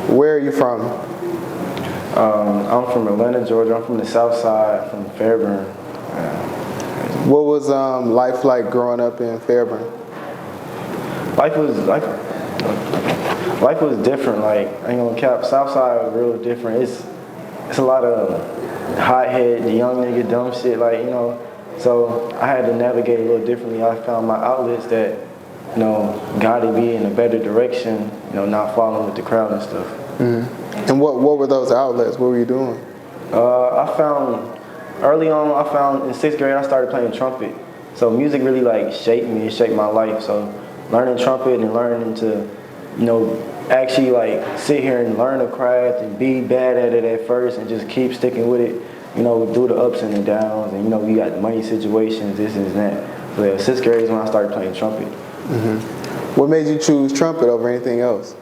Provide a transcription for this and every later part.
Where are you from? I'm from Atlanta, Georgia. I'm from the South Side, from Fairburn. What was life like growing up in Fairburn? Life was life was different. Like I ain't gonna cap. South Side was real different. It's a lot of hothead, young nigga, dumb shit. Like so I had to navigate a little differently. I found my outlets that gotta be in a better direction. Not following with the crowd and stuff. Mm-hmm. And what were those outlets? What were you doing? I found early on. I found in 6th grade I started playing trumpet. So music really like shaped me. It shaped my life. So learning trumpet and learning to, actually like sit here and learn a craft and be bad at it at first and just keep sticking with it. Through the ups and the downs, and you got money situations, this and that. So yeah, 6th grade is when I started playing trumpet. Mm-hmm. What made you choose trumpet over anything else?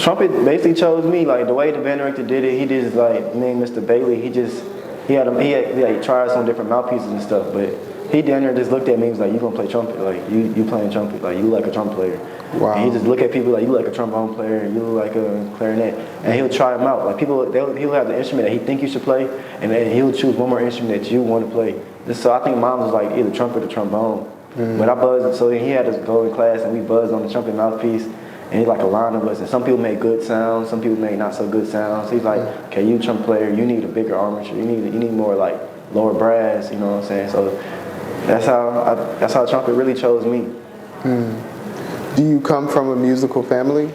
Trumpet basically chose me. Like the way the band director did it, he just like named Mr. Bailey. He had tried some different mouthpieces and stuff, but he down there just looked at me and was like, "You gonna play trumpet? Like you playing trumpet? Like you look like a trumpet player." Wow. And he just look at people like, "You look like a trombone player. You look like a clarinet," and he'll try them out. Like he'll have the instrument that he think you should play, and then he'll choose one more instrument that you want to play. So I think mine was like either trumpet or trombone. Mm-hmm. But I buzzed, so then he had us go in class and we buzzed on the trumpet mouthpiece. And he's like a line of us, and some people make good sounds, some people make not so good sounds. He's like, "Okay, you trumpet player, you need a bigger armature. You need more like lower brass." You know what I'm saying? So that's how trumpet really chose me. Do you come from a musical family?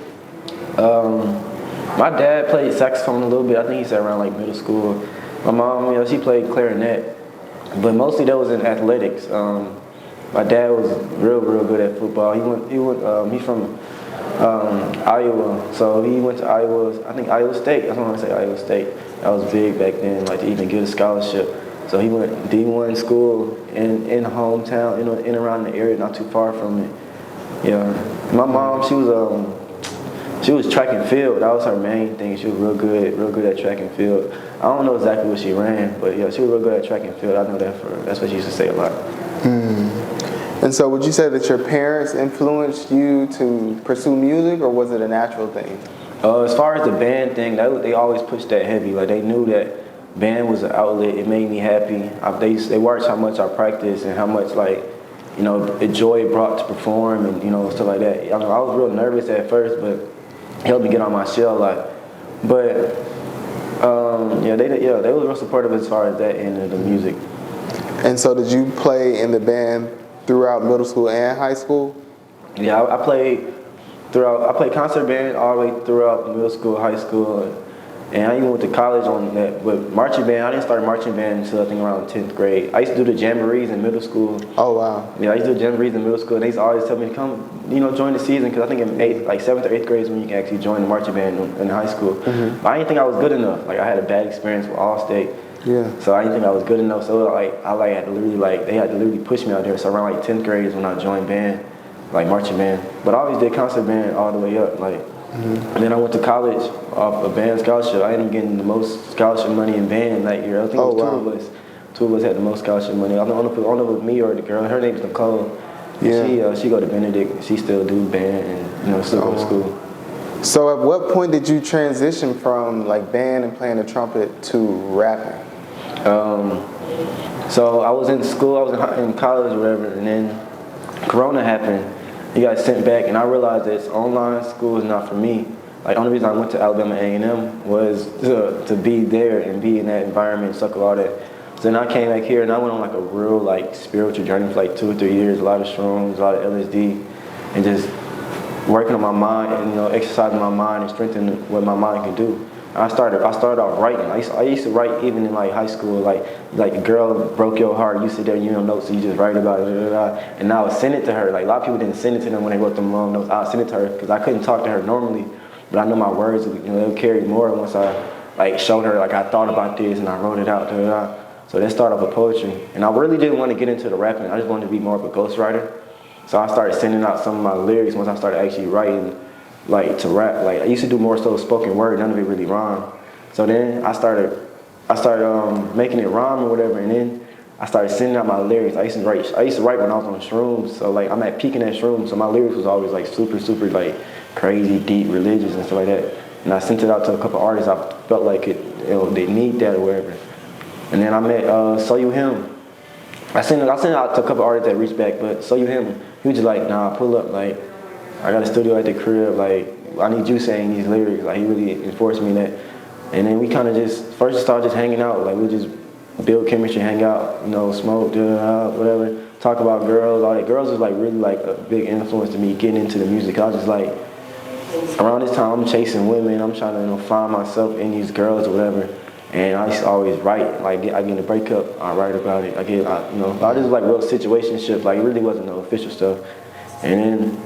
My dad played saxophone a little bit. I think he said around like middle school. My mom, she played clarinet, but mostly that was in athletics. My dad was real good at football. He's from Iowa, so he went to Iowa State. That's what I want to say, Iowa State. That was big back then, like to even get a scholarship. So he went D1 school in hometown, in around the area, not too far from it. Yeah, my mom, she was track and field. That was her main thing. She was real good at track and field. I don't know exactly what she ran, but yeah, she was real good at track and field. I know that's what she used to say a lot. And so would you say that your parents influenced you to pursue music, or was it a natural thing? As far as the band thing, they always pushed that heavy. Like they knew that band was an outlet. It made me happy. They watched how much I practiced and how much the joy it brought to perform and stuff like that. I was real nervous at first, but it helped me get on my shell a lot. But they were real supportive as far as that end of the music. And so did you play in the band throughout middle school and high school? Yeah, I played concert band all the way throughout middle school, high school, and I even went to college on that. But marching band, I didn't start marching band until I think around 10th grade. I used to do the jamborees in middle school. Oh wow. Yeah, I used to do jamborees in middle school, and they used to always tell me to come, join the season, because I think in 7th or 8th grade is when you can actually join the marching band in high school. Mm-hmm. But I didn't think I was good enough. Like I had a bad experience with Allstate. Yeah. So I didn't think I was good enough. So I had to they had to literally push me out there. So around 10th grade is when I joined band, like marching band. But I always did concert band all the way up. And then I went to college off a band scholarship. I ended up getting the most scholarship money in band that year. I think it was two of us. Two of us had the most scholarship money. I don't know if it was me or the girl. Her name's Nicole. Yeah. She go to Benedict. She still do band and still go to school. So at what point did you transition from like band and playing the trumpet to rapping? So I was in school, I was in college or whatever, and then Corona happened. He got sent back, and I realized that online school is not for me. Like the only reason I went to Alabama A&M was to be there and be in that environment, suck all that. So then I came back here and I went on like a real like spiritual journey for like 2 or 3 years, a lot of shrooms, a lot of LSD, and just working on my mind and exercising my mind and strengthening what my mind can do. I started off writing. I used to write even in like high school, like a girl broke your heart, you sit there and you don't know, so you just write about it, and I would send it to her. Like a lot of people didn't send it to them when they wrote them long notes. I would send it to her because I couldn't talk to her normally, but I know my words, they'll carry more once I like showed her like I thought about this and I wrote it out. So that started off with poetry, and I really didn't want to get into the rapping. I just wanted to be more of a ghostwriter. So I started sending out some of my lyrics once I started actually writing. Like to rap, like I used to do more so spoken word, none of it really rhymed. So then I started making it rhyme or whatever, and then I started sending out my lyrics. I used to write when I was on shrooms. So like I'm at peaking at shrooms. So my lyrics was always like super like crazy, deep, religious and stuff like that. And I sent it out to a couple artists. I felt like they need that or whatever. And then I met So You Him. I sent it out to a couple artists that reached back, but So You Him, he was just like, nah, pull up. Like I got a studio at the crib. Like I need you saying these lyrics. Like he really enforced me that. And then we kind of just first started just hanging out. Like we just build chemistry, hang out, smoke, whatever, talk about girls, all that. Girls was like really like a big influence to me getting into the music. I was just like, around this time I'm chasing women, I'm trying to find myself in these girls or whatever. And I used to always write, like I get in a breakup, I write about it. I just like real situationship, like it really wasn't no official stuff. And then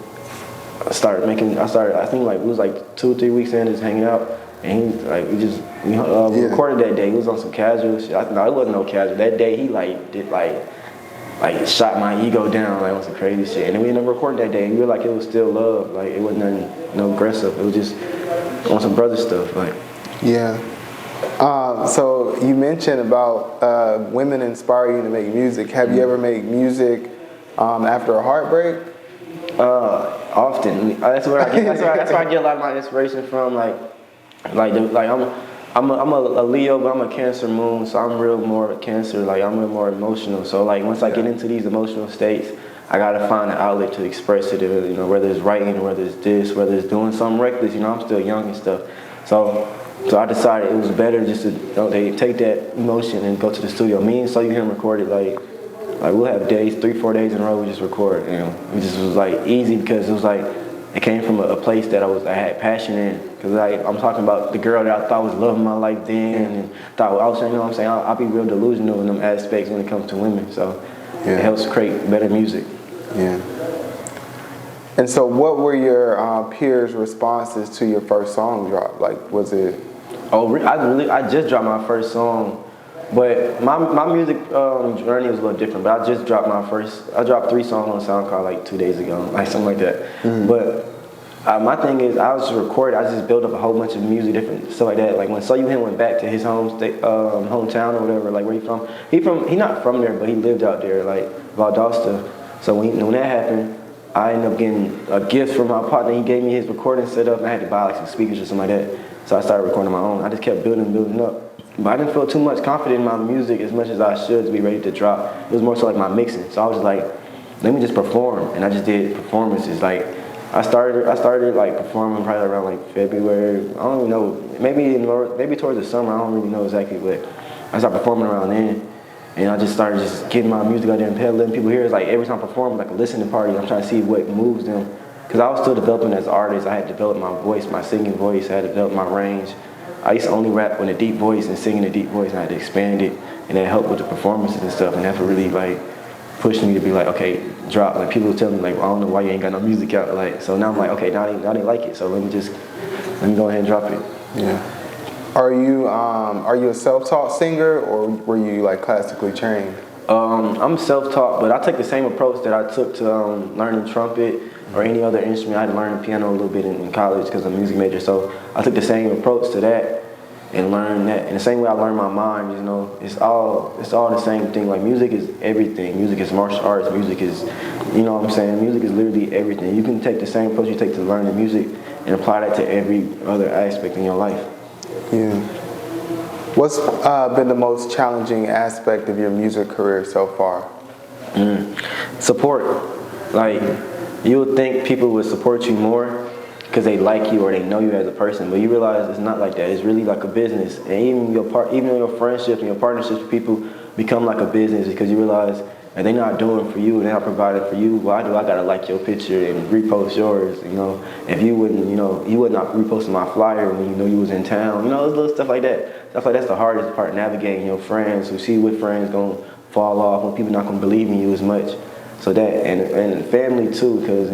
I think like it was like 2 or 3 weeks in just hanging out. And he like we recorded that day. He was on some casual shit. No, it wasn't no casual. That day he like did like shot my ego down like on some crazy shit. And then we ended up recording that day. And we were like it was still love. Like it wasn't nothing, no aggressive. It was just on some brother stuff. Like yeah. So you mentioned about women inspire you to make music. Have you ever made music after a heartbreak? Often. That's where I get a lot of my inspiration from. I'm a Leo, but I'm a Cancer moon, so I'm real more Cancer. Like I'm real more emotional. So like once I get into these emotional states, I gotta find an outlet to express it. Whether it's writing, whether it's this, whether it's doing something reckless. I'm still young and stuff. So I decided it was better just to they take that emotion and go to the studio. Me and So You Him recorded like we'll have days, 3-4 days in a row we just record. It just was like easy because it was like it came from a place that I had passion in. Because I'm talking about the girl that I thought was loving my life then, and thought I was, what I'm saying, I'll be real delusional in them aspects when it comes to women. So it helps create better music. Yeah. And so, what were your peers' responses to your first song drop? Like, was it? Oh, I just dropped my first song, but my music journey was a little different. But I dropped 3 songs on SoundCloud like 2 days ago, like something like that. Mm-hmm. But my thing is, I was just recording. I just built up a whole bunch of music, different stuff like that. Like when So You Him went back to his hometown or whatever, like where he from? He not from there, but he lived out there, like Valdosta. So when that happened, I ended up getting a gift from my partner. He gave me his recording setup, and I had to buy like some speakers or something like that. So I started recording my own. I just kept building up. But I didn't feel too much confident in my music as much as I should to be ready to drop. It was more so like my mixing. So I was just like, let me just perform, and I just did performances. Like I started like performing probably around like February. I don't even know. Maybe towards the summer. I don't really know exactly, but I started performing around then. And I just started getting my music out there and letting people hear. It's like every time I perform, like a listening party, I'm trying to see what moves them. Because I was still developing as an artist. I had developed my voice, my singing voice. I had developed my range. I used to only rap in a deep voice and sing in a deep voice, and I had to expand it. And that helped with the performances and stuff. And that really like pushed me to be like, okay, drop. Like people would tell me like, well, I don't know why you ain't got no music out. Like so now I'm like, okay, now they like it. So let me go ahead and drop it. Yeah. Are you a self-taught singer, or were you like classically trained? I'm self-taught, but I take the same approach that I took to learning trumpet or any other instrument. I had to learn piano a little bit in college because I'm a music major. So I took the same approach to that and learned that. In the same way I learned my mind, it's all the same thing. Like music is everything. Music is martial arts. Music is, what I'm saying? Music is literally everything. You can take the same approach you take to learning music and apply that to every other aspect in your life. Yeah. What's been the most challenging aspect of your music career so far? Support. Like, you would think people would support you more because they like you or they know you as a person, but you realize it's not like that. It's really like a business. And even your friendships and your partnerships with people become like a business because you realize that they're not doing for you, they're not providing for you. Why do I gotta like your picture and repost yours? If you wouldn't, you would not repost my flyer when you was in town. Those little stuff like that. Stuff like that's the hardest part, navigating your friends who see what friends gonna fall off when people not gonna believe in you as much. So that and family too, because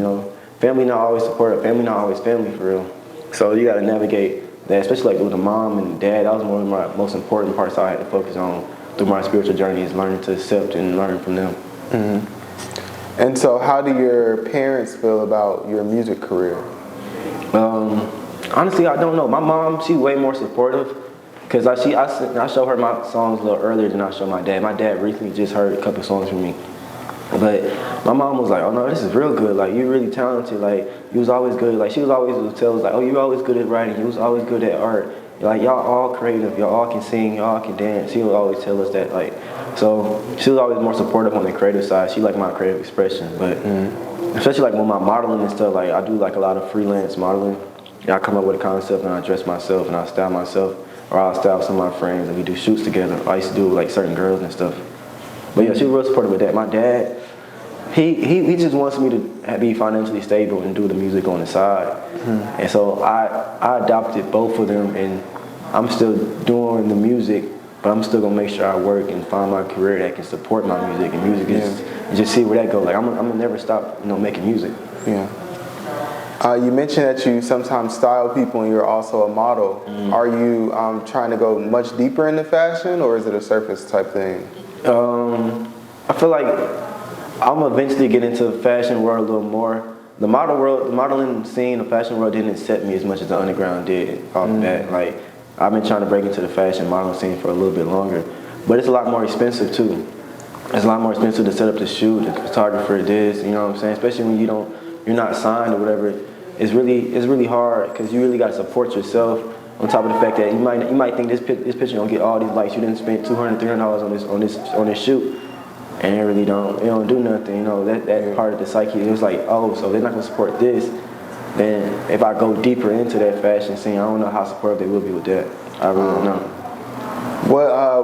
family not always supportive. Family not always family for real. So you gotta navigate that, especially like with a mom and dad. That was one of my most important parts I had to focus on through my spiritual journey, is learning to accept and learn from them. Mm-hmm. And so how do your parents feel about your music career? Honestly, I don't know. My mom, she's way more supportive Cause I show her my songs a little earlier than I show my dad. My dad recently just heard a couple songs from me. But my mom was like, oh no, this is real good. Like, you're really talented. Like, you was always good. Like, she was always tell us like, oh, you're always good at writing. You was always good at art. Like, y'all all creative. Y'all all can sing. Y'all can dance. She would always tell us that. Like, so she was always more supportive on the creative side. She liked my creative expression. But especially like with my modeling and stuff, like I do like a lot of freelance modeling. I come up with a concept and I dress myself and I style myself, or I'll style some of my friends and we do shoots together. I used to do like certain girls and stuff. But yeah, she was real supportive with that. My dad, he just wants me to be financially stable and do the music on the side. And so I adopted both of them, and I'm still doing the music, but I'm still gonna make sure I work and find my career that can support my music. And music is just see where that goes. Like I'm gonna never stop, making music. Yeah. You mentioned that you sometimes style people and you're also a model. Are you trying to go much deeper into fashion, or is it a surface type thing? I feel like I'm gonna eventually get into the fashion world a little more. The modeling scene, the fashion world didn't accept me as much as the underground did off the bat. Like, I've been trying to break into the fashion modeling scene for a little bit longer, but it's a lot more expensive too. It's a lot more expensive to set up the shoot, the photographer, this, you know what I'm saying? Especially when you're not signed or whatever. It's really hard because you really got to support yourself. On top of the fact that you might think this picture gonna get all these likes. You didn't spend $200, $300 on this shoot, and it don't do nothing. That part of the psyche. It was like, oh, so they're not gonna support this. Then if I go deeper into that fashion scene, I don't know how supportive they will be with that. I really don't know.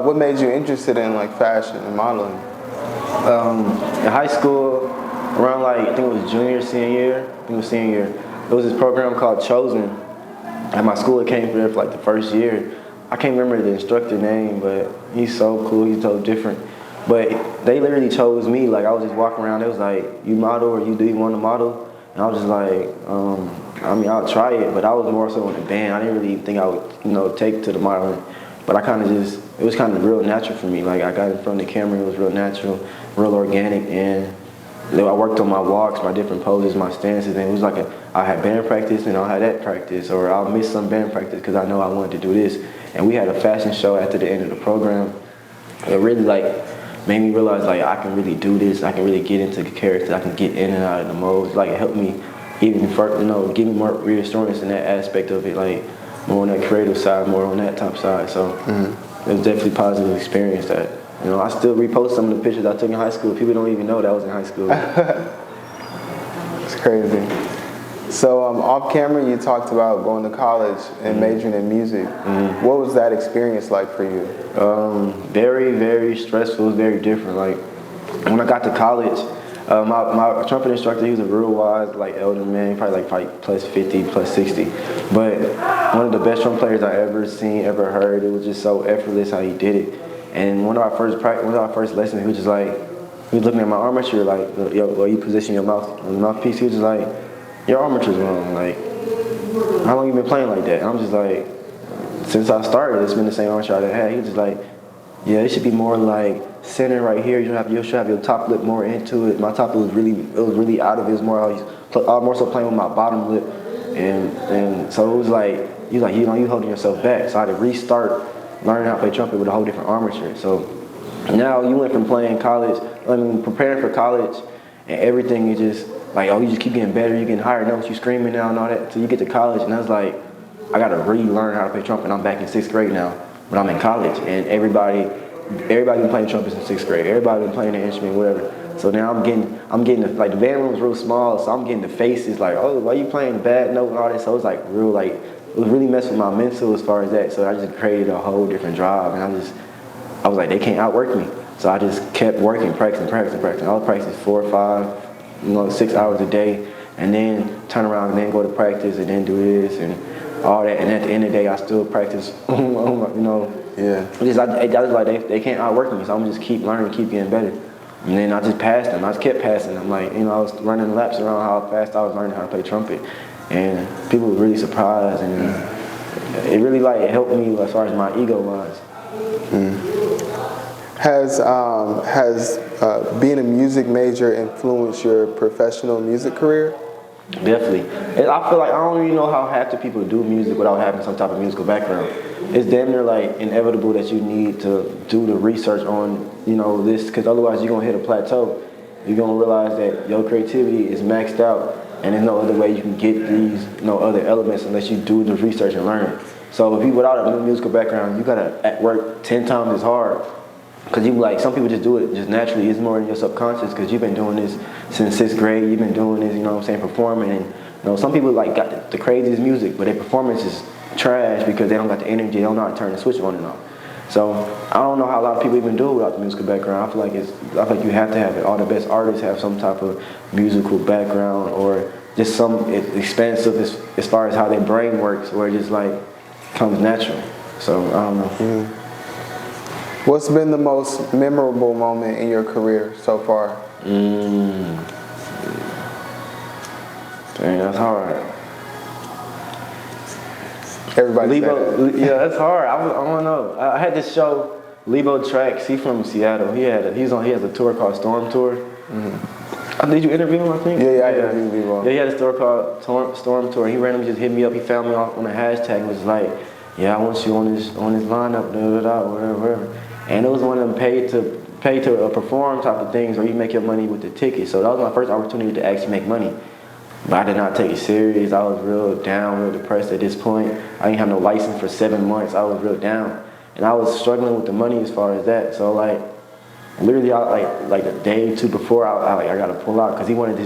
What made you interested in like fashion and modeling? In high school, around like I think it was senior year. There was this program called Chosen. At my school, it came there for like the first year. I can't remember the instructor name, but he's so cool. He's so different. But they literally chose me. Like, I was just walking around. It was like, you model, or do you want to model? And I was just like, I'll try it. But I was more so in the band. I didn't really think I would, take to the modeling. But it was kind of real natural for me. Like, I got in front of the camera. It was real natural, real organic. And I worked on my walks, my different poses, my stances. And it was like I had band practice and I'll have that practice, or I'll miss some band practice because I know I wanted to do this. And we had a fashion show after the end of the program. It really made me realize I can really do this. I can really get into the character. I can get in and out of the modes. It helped me even further, give me more reassurance in that aspect of it, more on that creative side, more on that top side. So it was definitely a positive experience that, I still repost some of the pictures I took in high school. People don't even know that I was in high school. It's crazy. So off camera, you talked about going to college and majoring in music. What was that experience like for you? Very, very stressful. It was very different. When I got to college, my trumpet instructor, he was a real wise, elder man, probably plus 50, plus 60. But one of the best drum players I ever seen, ever heard. It was just so effortless how he did it. And one of our first lessons, he was looking at my armature, where you position your mouthpiece. He was just like, your armature's wrong. How long you been playing like that? And I'm just like, since I started, it's been the same armature I had. He was just like, yeah, it should be more center right here. You should have your top lip more into it. My top lip was really out of it. It was more so playing with my bottom lip, and so it was you holding yourself back. So I had to restart learning how to play trumpet with a whole different armature. So now you went from preparing for college, and everything is just you just keep getting better. You're getting higher notes. You screaming now and all that. So you get to college, and I was like, I got to relearn how to play trumpet. I'm back in 6th grade now, but I'm in college, and everybody been playing trumpets in 6th grade. Everybody been playing the instrument, whatever. So now I'm getting the band room was real small, so I'm getting the faces oh, why you playing the bad note and all that. So it was it was really messing with my mental as far as that. So I just created a whole different drive, and I was like, they can't outwork me. So I just kept working, practicing. I would practice 4 or 5, 6 hours a day, and then turn around and then go to practice and then do this and all that. And at the end of the day, I still practice. Yeah. I was like, they can't outwork me, so I'm gonna just keep learning, keep getting better. And then I just passed them. I just kept passing them. I was running laps around how fast I was learning how to play trumpet, and people were really surprised, and it really helped me as far as my ego wise. Has being a music major influenced your professional music career? Definitely. And I feel like I don't even know how half the people do music without having some type of musical background. It's damn near like inevitable that you need to do the research on, this, because otherwise you're gonna hit a plateau. You're gonna realize that your creativity is maxed out, and there's no other way you can get these, other elements unless you do the research and learn. So if you without a musical background, you gotta work 10 times as hard. Because some people just do it just naturally. It's more in your subconscious because you've been doing this since 6th grade. You've been doing this, performing. And, some people got the craziest music, but their performance is trash because they don't got the energy. They don't know how to turn the switch on and off. So I don't know how a lot of people even do it without the musical background. I feel like you have to have it. All the best artists have some type of musical background or just some expansive as far as how their brain works, where it just comes natural. So I don't know. What's been the most memorable moment in your career so far? Dang, that's hard. Everybody Lebo, yeah, that's hard. I don't know. I had this show, Lebo Trax. He's from Seattle. He has a tour called Storm Tour. Mm-hmm. Did you interview him? I think. Yeah, I interviewed Lebo. Yeah, he had a tour called Storm Tour. He randomly just hit me up. He found me on a hashtag. And was like, "Yeah, I want you on this lineup, whatever." And it was one of them pay to perform type of things where you make your money with the ticket. So that was my first opportunity to actually make money. But I did not take it serious. I was real down, real depressed at this point. I didn't have no license for 7 months. I was real down. And I was struggling with the money as far as that. So literally like the day or two before I got to pull out because he wanted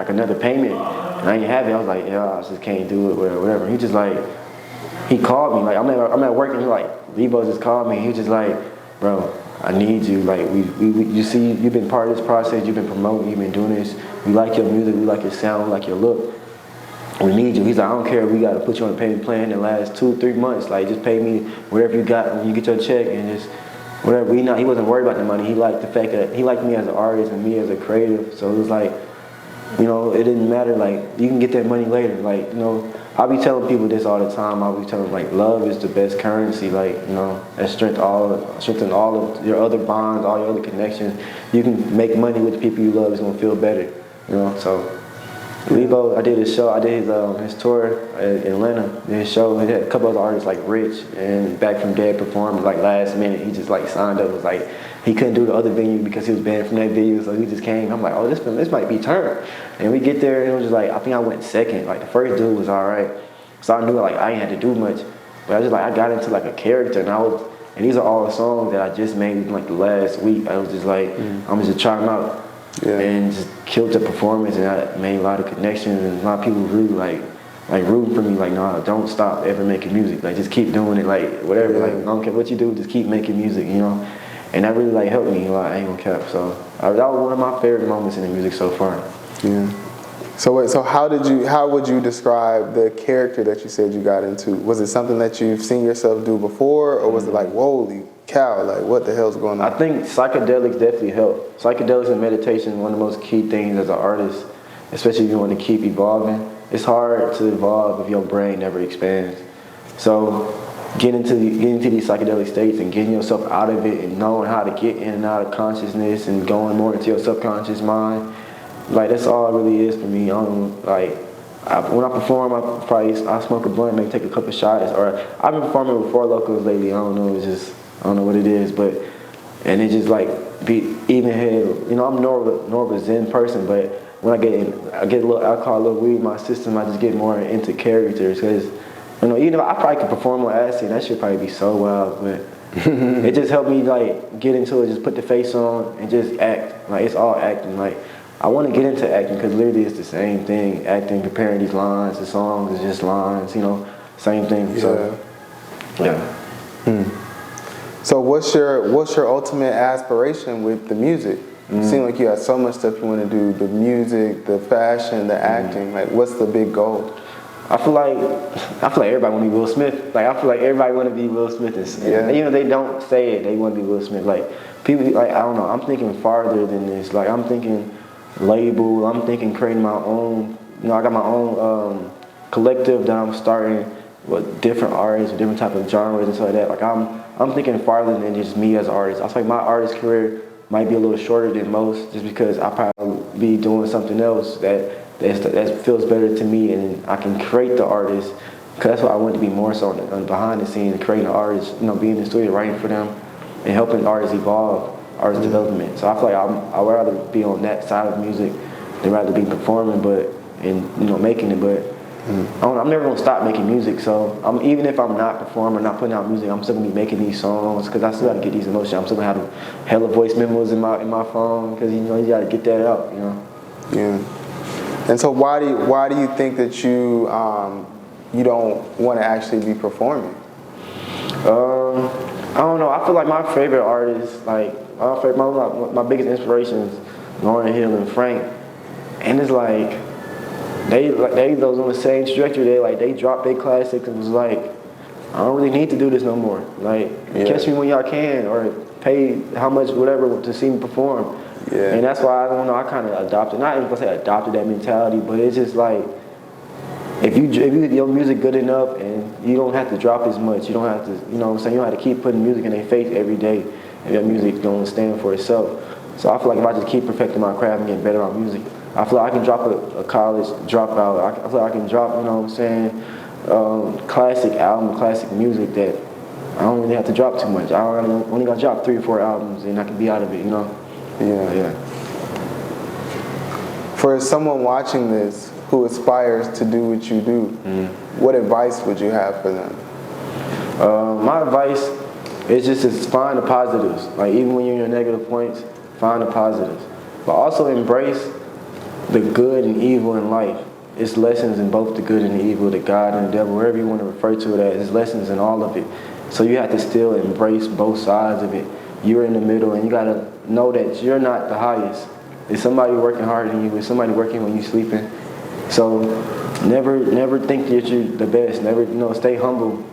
another payment. And I didn't have it. I was like, yeah, I just can't do it, whatever. He just he called me. I'm at work and he's Lebo just called me. He was just like, bro, I need you. You see, you've been part of this process. You've been promoting. You've been doing this. We like your music. We like your sound. We like your look. We need you. He's like, I don't care. We got to put you on a payment plan in the last 2-3 months. Just pay me whatever you got when you get your check and just whatever. He wasn't worried about the money. He liked the fact that he liked me as an artist and me as a creative. So it was it didn't matter. You can get that money later. I'll be telling people this all the time. I'll be telling them love is the best currency. That strengthen all of your other bonds, all your other connections. You can make money with the people you love. It's gonna feel better. So Lebo, I did his show. I did his tour in Atlanta. Did his show. He had a couple other artists like Rich and Back from Dead performed last minute. He just signed up. It was he couldn't do the other venue because he was banned from that venue, so he just came. I'm like, oh, this might be turn. And we get there and it was just I think I went second. The first dude was all right, so I knew I ain't had to do much, but I got into a character and these are all the songs that I just made in the last week. I was just I'm just try them out. Yeah. And just killed the performance, and I made a lot of connections, and a lot of people really rooting for me, nah, don't stop ever making music, just keep doing it, whatever, I don't care what you do, just keep making music, and that really helped me, I ain't gonna cap. So that was one of my favorite moments in the music so far. Yeah. So how would you describe the character that you said you got into? Was it something that you've seen yourself do before, or was it holy cow, what the hell's going on? I think psychedelics definitely help. Psychedelics and meditation is one of the most key things as an artist, especially if you want to keep evolving. It's hard to evolve if your brain never expands. So getting into these psychedelic states and getting yourself out of it and knowing how to get in and out of consciousness and going more into your subconscious mind, that's all it really is for me. When I perform, I smoke a blunt, maybe take a couple shots, or I've been performing with 4 locals lately. I don't know what it is, and it just be even head. I'm more of a Zen person, but when I get a little alcohol, a little weed in my system, I just get more into characters. Because I probably could perform on acid, that should probably be so wild, but it just helped me get into it, just put the face on and just act. It's all acting. I want to get into acting because literally it's the same thing. Acting, preparing these lines, the songs is just lines. Same thing. Yeah. So yeah. So what's your ultimate aspiration with the music? You seem like you got so much stuff you want to do, the music, the fashion, the acting. What's the big goal? I feel like everybody want to be Will Smith. I feel like everybody want to be Will Smith. And even if they don't say it, they want to be Will Smith. People, I don't know. I'm thinking farther than this. I'm thinking label. I'm thinking creating my own. I got my own collective that I'm starting with different artists, with different type of genres and stuff like that. I'm thinking farther than just me as an artist. I feel like my artist career might be a little shorter than most, just because I probably be doing something else that that feels better to me, and I can create the artist. Cause that's what I want to be more so on behind the scenes, creating the artists, being in the studio, writing for them, and helping artists evolve, artist development. So I feel like I would rather be on that side of music than rather be performing, making it. But I'm never gonna stop making music. So even if I'm not performing, not putting out music, I'm still gonna be making these songs because I still gotta get these emotions. I'm still gonna have hella voice memos in my phone because you gotta get that out. Yeah. And so why do you think that you don't want to actually be performing? I don't know. I feel like my favorite artists, like my biggest inspirations, Lauryn Hill and Frank, and it's like they those on the same trajectory. They dropped their classics and was like, I don't really need to do this no more. Like, catch me when y'all can, or pay how much whatever to see me perform. Yeah. And that's why I kind of adopted, not even gonna say adopted that mentality, but it's just like, if your music good enough and you don't have to drop as much, you don't have to, you don't have to keep putting music in their face every day, and your music's gonna stand for itself. So I feel like if I just keep perfecting my craft and getting better on music, I feel like I can drop a college dropout. I feel like I can drop, classic album, classic music that I don't really have to drop too much. I only gotta drop 3 or 4 albums and I can be out of it, Yeah. For someone watching this who aspires to do what you do, what advice would you have for them? My advice is just to find the positives. Like, even when you're in your negative points, find the positives. But also embrace the good and evil in life. It's lessons in both the good and the evil, the God and the devil, wherever you want to refer to it as. It's lessons in all of it. So you have to still embrace both sides of it. You're in the middle, and you got to know that you're not the highest. There's somebody working harder than you. There's somebody working when you're sleeping. So never think that you're the best. Never, stay humble.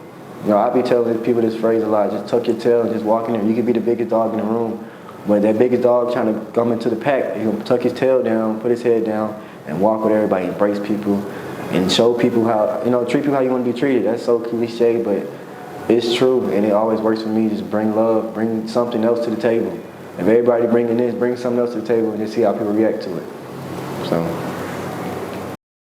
I be telling people this phrase a lot. Just tuck your tail and just walk in there. You could be the biggest dog in the room, but that biggest dog trying to come into the pack, he's gonna tuck his tail down, put his head down, and walk with everybody, embrace people, and show people how, treat people how you want to be treated. That's so cliche, but it's true, and it always works for me. Just bring love, bring something else to the table. If everybody bringing this, bring something else to the table, and just see how people react to it. So.